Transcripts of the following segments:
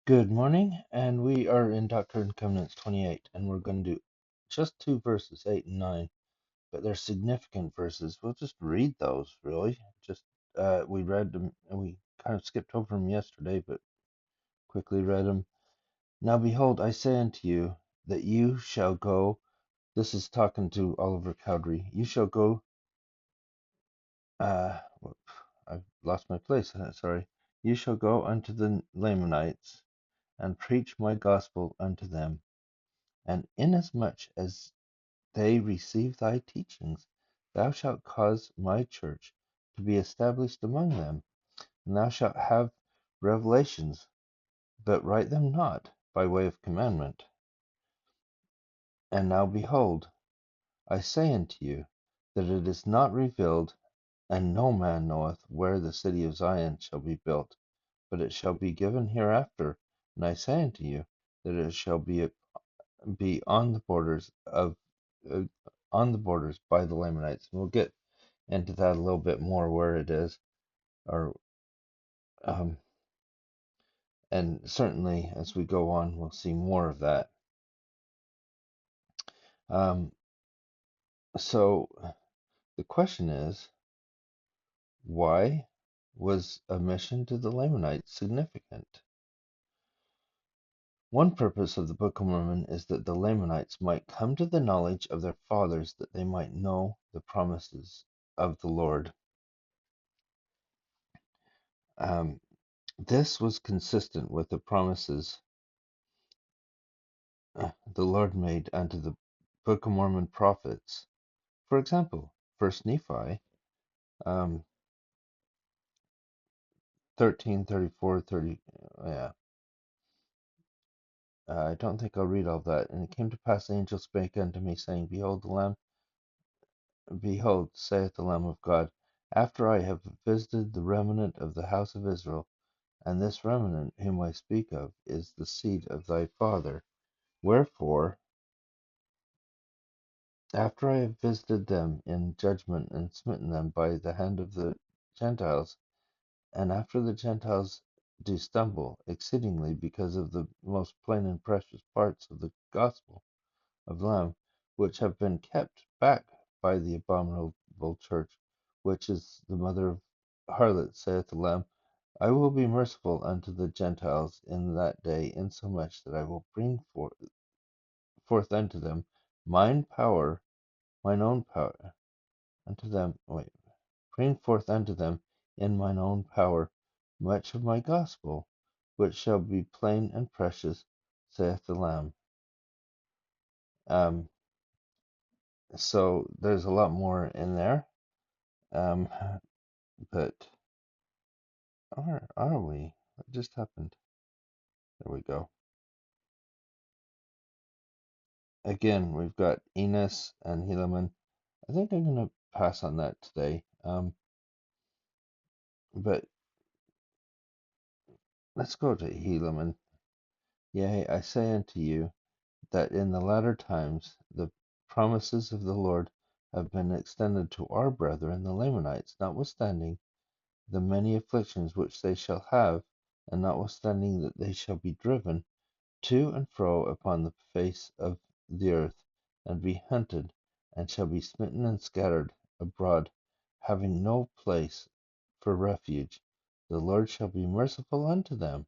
Good morning, and we are in Doctrine and Covenants 28, and we're going to do just two verses, 8 and 9, but they're significant verses. We'll just read those, really. We read them, and we kind of skipped over them yesterday, but quickly read them. Now, behold, I say unto you that you shall go. This is talking to Oliver Cowdery. You shall go. Uh, I've lost my place. Sorry. You shall go unto the Lamanites and preach my gospel unto them. And inasmuch as they receive thy teachings, thou shalt cause my church to be established among them, and thou shalt have revelations, but write them not by way of commandment. And now behold, I say unto you, that it is not revealed, and no man knoweth where the city of Zion shall be built, but it shall be given hereafter. And I say unto you, that it shall be on the borders uh, by the Lamanites. And we'll get into that a little bit more where it is, or um, and certainly as we go on, we'll see more of that. Um, so the question is, why was a mission to the Lamanites significant? One purpose of the Book of Mormon is that the Lamanites might come to the knowledge of their fathers, that they might know the promises of the Lord. Um, this was consistent with the promises the Lord made unto the Book of Mormon prophets. For example, First Nephi 13, 34, 30. Yeah, I don't think I'll read all that. And it came to pass, the angel spake unto me, saying, Behold, saith the Lamb of God, after I have visited the remnant of the house of Israel, and this remnant whom I speak of is the seed of thy father. Wherefore, after I have visited them in judgment and smitten them by the hand of the Gentiles, and after the Gentiles do stumble exceedingly because of the most plain and precious parts of the gospel of the Lamb, which have been kept back by the abominable church, which is the mother of harlots, saith the Lamb, I will be merciful unto the Gentiles in that day, insomuch that I will bring forth unto them mine own power, unto them, bring forth unto them in mine own power much of my gospel, which shall be plain and precious, saith the Lamb. Um, so there's a lot more in there, but are we? What just happened? There we go. Again, we've got Enos and Helaman. I think I'm going to pass on that today. But let's go to Helaman. Yea, I say unto you, that in the latter times the promises of the Lord have been extended to our brethren the Lamanites, notwithstanding the many afflictions which they shall have, and notwithstanding that they shall be driven to and fro upon the face of the earth, and be hunted, and shall be smitten and scattered abroad, having no place for refuge. The Lord shall be merciful unto them,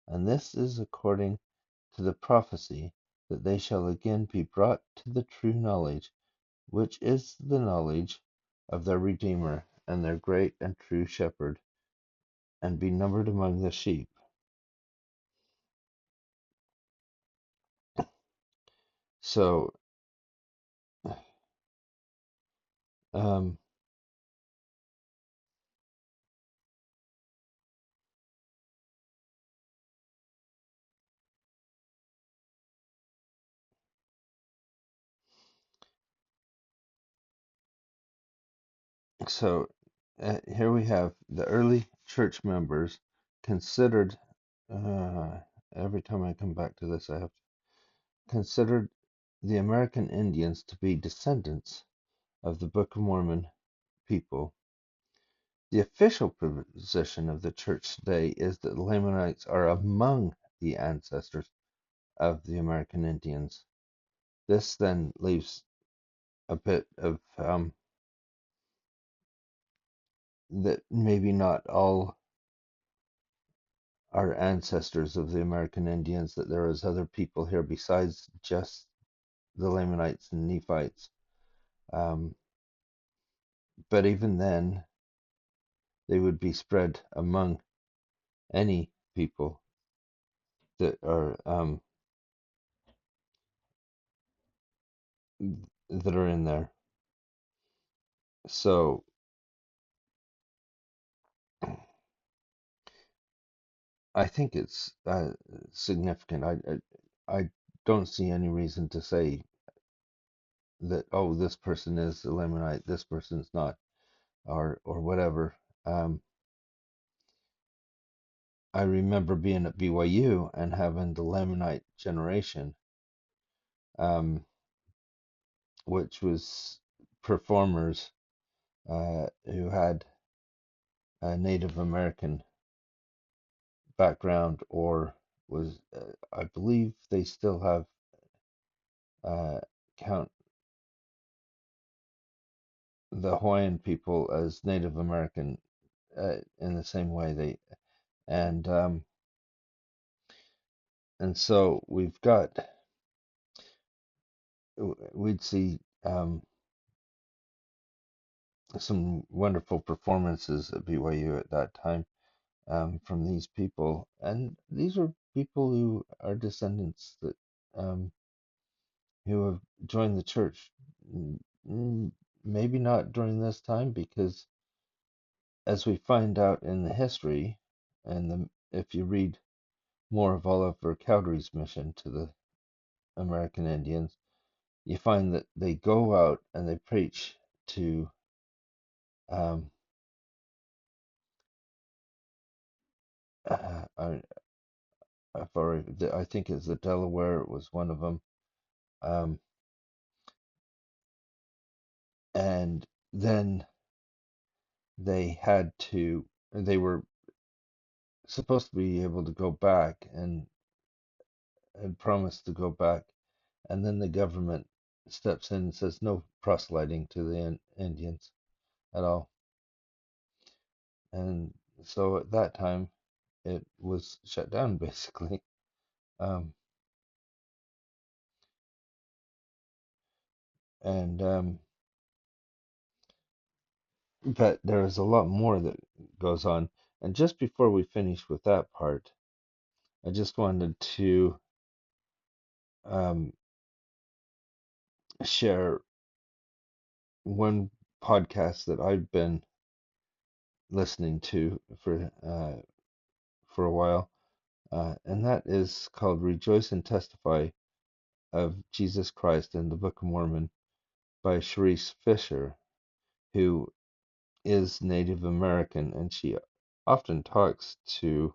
and this is according to the prophecy, that they shall again be brought to the true knowledge, which is the knowledge of their Redeemer and their great and true Shepherd, and be numbered among the sheep. So, um, so here we have the early church members considered. Uh, every time I come back to this, I have considered the American Indians to be descendants of the Book of Mormon people. The official position of the church today is that the Lamanites are among the ancestors of the American Indians. This then leaves a bit of that maybe not all are ancestors of the American Indians, that there is other people here besides just the Lamanites and Nephites. Um, but even then, they would be spread among any people that are in there. So I think it's significant. I don't see any reason to say that, oh, this person is a Lamanite, this person's not, or whatever. I remember being at BYU and having the Lamanite generation, which was performers who had a Native American background, or was, I believe they still have count the Hawaiian people as Native American in the same way and um, and so we'd see some wonderful performances at BYU at that time from these people, and these are people who are descendants that who have joined the church. Maybe not during this time, because as we find out in the history, if you read more of Oliver Cowdery's mission to the American Indians, you find that they go out and they preach to um, I, I think it's the Delaware was one of them, um, and then they were supposed to be able to go back and had promised to go back, and then the government steps in and says no proselyting to the Indians at all, and so at that time it was shut down basically. Um, and But there is a lot more that goes on. And just before we finish with that part, I just wanted to um, share one podcast that I've been listening to for a while, and that is called "Rejoice and Testify of Jesus Christ in the Book of Mormon" by Cherisse Fisher, who is Native American, and she often talks to,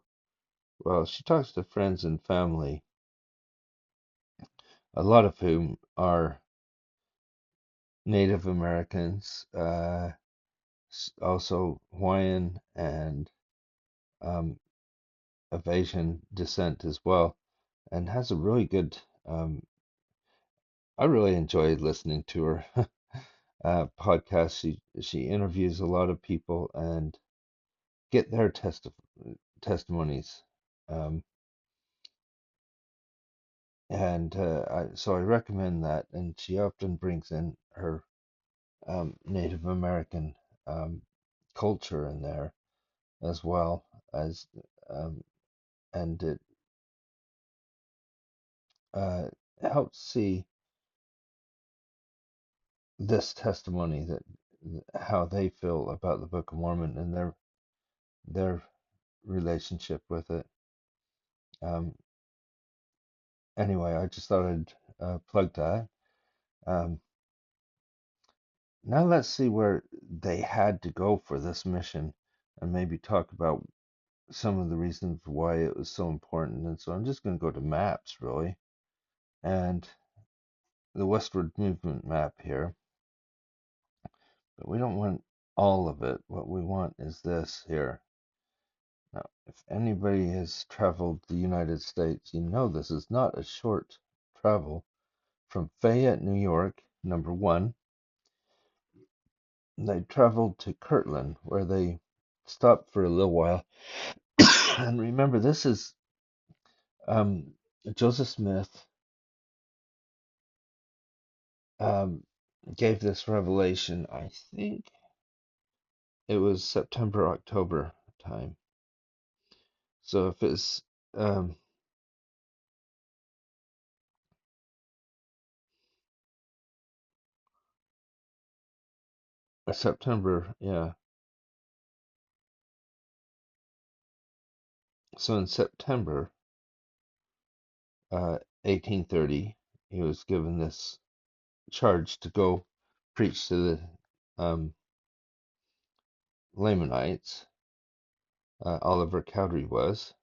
well, she talks to friends and family, a lot of whom are Native Americans, also Hawaiian and um, of Asian descent as well, and has a really good. I really enjoyed listening to her podcast. She interviews a lot of people and get their testimonies, um, and so I recommend that. And she often brings in her Native American um, culture in there as well as um, and it uh, helps see this testimony, that how they feel about the Book of Mormon and their relationship with it. Um, anyway, I just thought I'd plug that. Um, Now let's see where they had to go for this mission, and maybe talk about some of the reasons why it was so important. And so I'm just going to go to maps, really, and the Westward Movement map here. But we don't want all of it. What we want is this here. Now, if anybody has traveled the United States, you know this is not a short travel. From Fayette, New York, number one, they traveled to Kirtland, where they stopped for a little while. And remember, this is um, Joseph Smith um, gave this revelation. I think it was September, October time. So if it's um, September, yeah. So in September 1830, he was given this charge to go preach to the Lamanites. Oliver Cowdery was.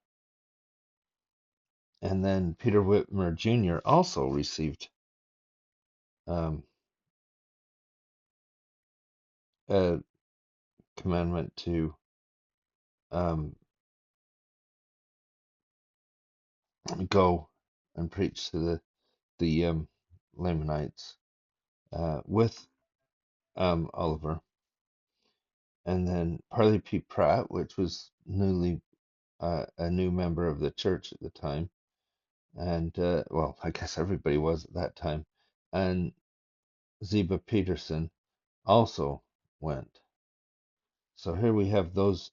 And then Peter Whitmer Jr. also received um, a commandment to um, go and preach to the Lamanites with Oliver. And then Parley P. Pratt, which was a new member of the church at the time, and well, I guess everybody was at that time, and Ziba Peterson also went. So here we have those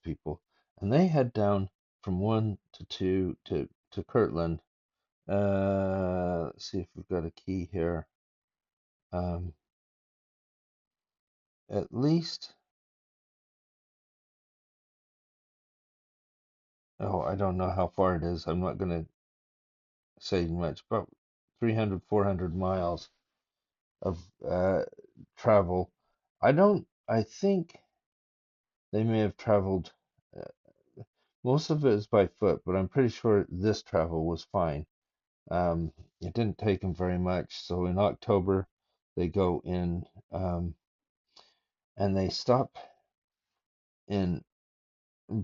people, and they head down from one to two to Kirtland. Let's see if we've got a key here. Um, at least, oh, I don't know how far it is. I'm not going to say much, but 300, 400 miles of travel. I think they may have traveled, uh, most of it is by foot, but I'm pretty sure this travel was fine. It didn't take them very much. So in October, they go in and they stop in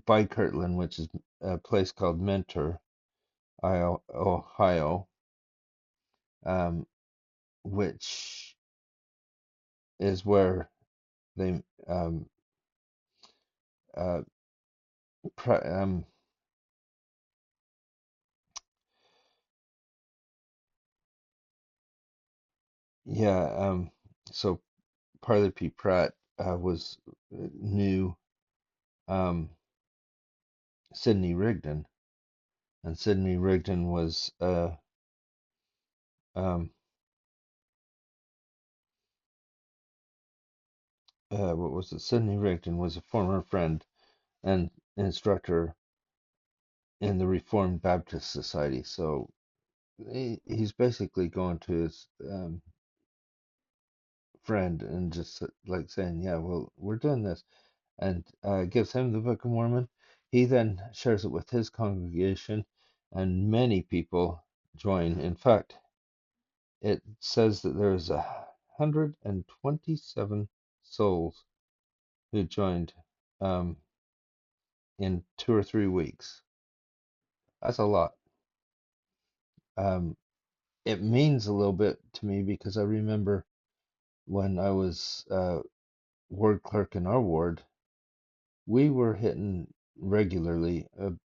by Kirtland, which is a place called Mentor, Ohio, um, which is where they uh, pri- um, yeah, so Parley P. Pratt was knew um, Sidney Rigdon, and Sidney Rigdon was um, what was it? Sidney Rigdon was a former friend and instructor in the Reformed Baptist Society. So he's basically going to his friend and just like saying, "Yeah, well, we're doing this," and gives him the Book of Mormon. He then shares it with his congregation, and many people join. In fact, it says that there's 127 souls who joined um, in 2 or 3 weeks. That's a lot. Um, it means a little bit to me because I remember when I was ward clerk in our ward, we were hitting regularly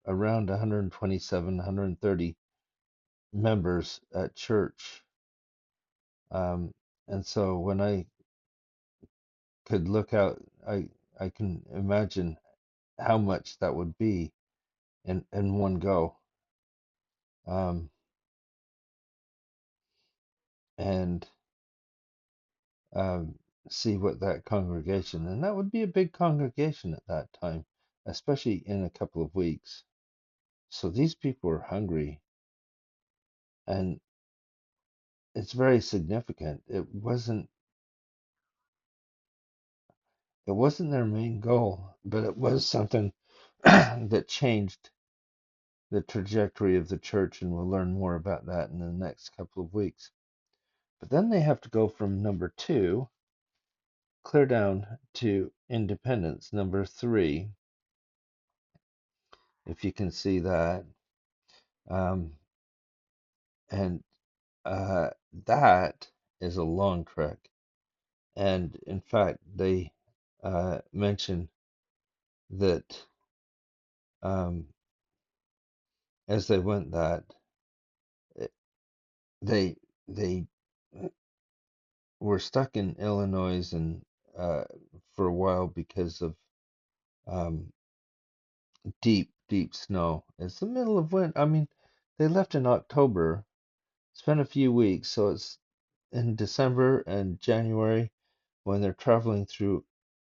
around 127, 130 members at church. And so when I could look out, I can imagine how much that would be in one go. Um, and um, see what that congregation, and that would be a big congregation at that time, especially in a couple of weeks. So these people are hungry, and it's very significant. It wasn't their main goal, but it was something that changed the trajectory of the church, and we'll learn more about that in the next couple of weeks. But then they have to go from number two clear down to Independence, number three. if you can see that. Um, and uh, that is a long trek. And in fact, they mention that um, as they went that eh, they they were stuck in Illinois and uh, for a while because of um, deep snow. It's the middle of winter. I mean, they left in October, spent a few weeks, so it's in December and January when they're traveling through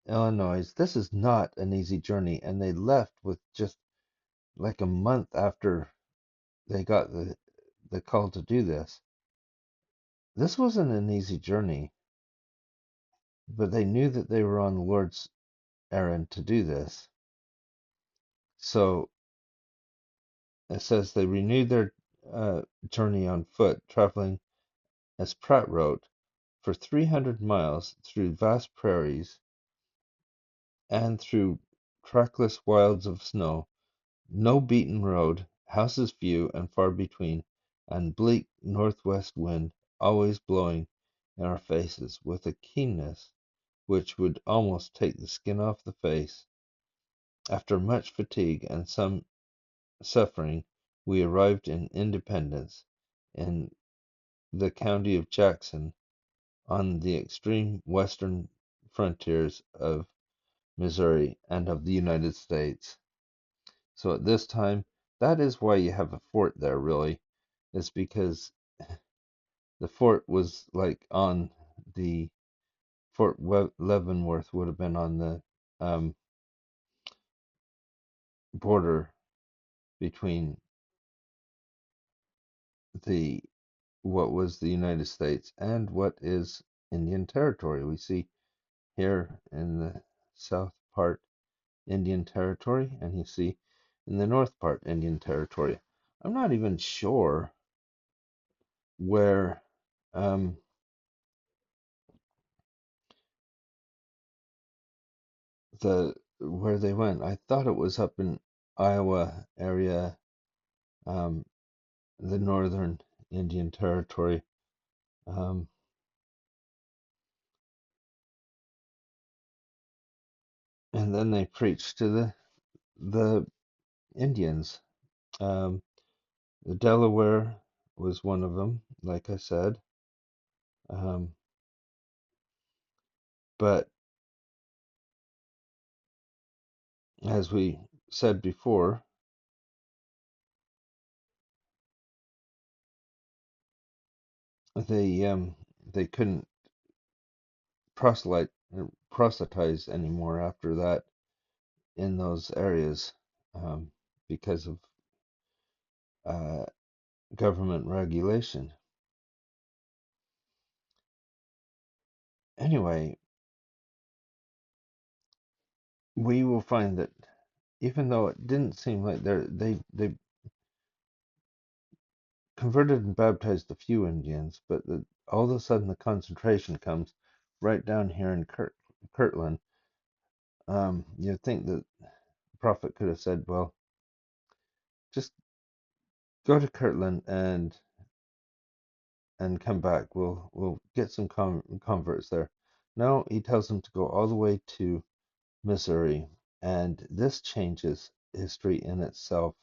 Illinois. This is not an easy journey, and they left with just like a month after they got the call to do this. This wasn't an easy journey, but they knew that they were on the Lord's errand to do this. So it says they renewed their journey on foot, traveling, as Pratt wrote, for 300 miles through vast prairies and through trackless wilds of snow, no beaten road, houses few and far between, and bleak northwest wind always blowing in our faces with a keenness which would almost take the skin off the face. After much fatigue and some suffering, we arrived in Independence, in the county of Jackson, on the extreme western frontiers of Missouri and of the United States. So at this time, that is why you have a fort there, really. It's because the fort was like on the Leavenworth would have been on the um, border between the what was the United States and what is Indian Territory. We see here in the south part Indian Territory, and you see in the north part Indian Territory. I'm not even sure where um, where they went. I thought it was up in Iowa area, um, the northern Indian Territory. Um, and then they preached to the Indians. Um, the Delaware was one of them, like I said. Um, but as we said before, they couldn't proselyte proselytize anymore after that in those areas um, because of uh, government regulation. Anyway, we will find that even though it didn't seem like they converted and baptized a few Indians, but all of a sudden the concentration comes right down here in Kirtland. You'd think that the prophet could have said, "Well, just go to Kirtland and come back. We'll get some converts there." No, he tells them to go all the way to Missouri, and this changes history in itself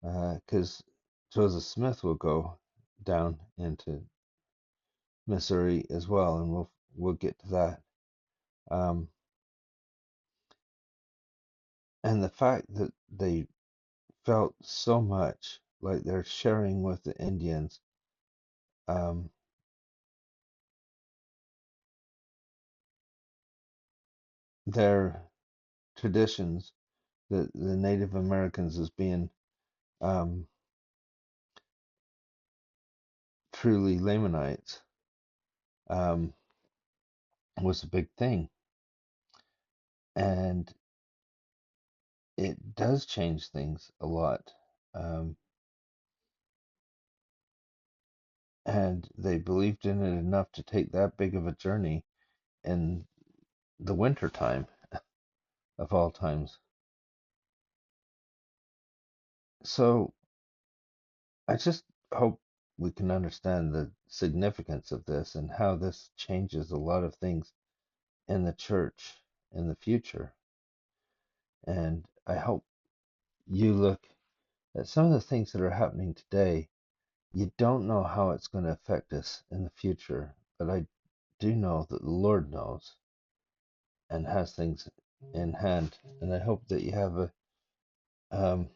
because Joseph Smith will go down into Missouri as well, and we'll get to that. Um, and the fact that they felt so much like they're sharing with the Indians, um, their traditions, the Native Americans as being um, truly Lamanites, um, was a big thing, and it does change things a lot. Um, and they believed in it enough to take that big of a journey in the winter time of all times. So I just hope we can understand the significance of this and how this changes a lot of things in the church in the future. And I hope you look at some of the things that are happening today. You don't know how it's going to affect us in the future, but I do know that the Lord knows and has things in hand. And I hope that you have a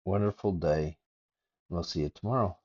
wonderful day. We'll see you tomorrow.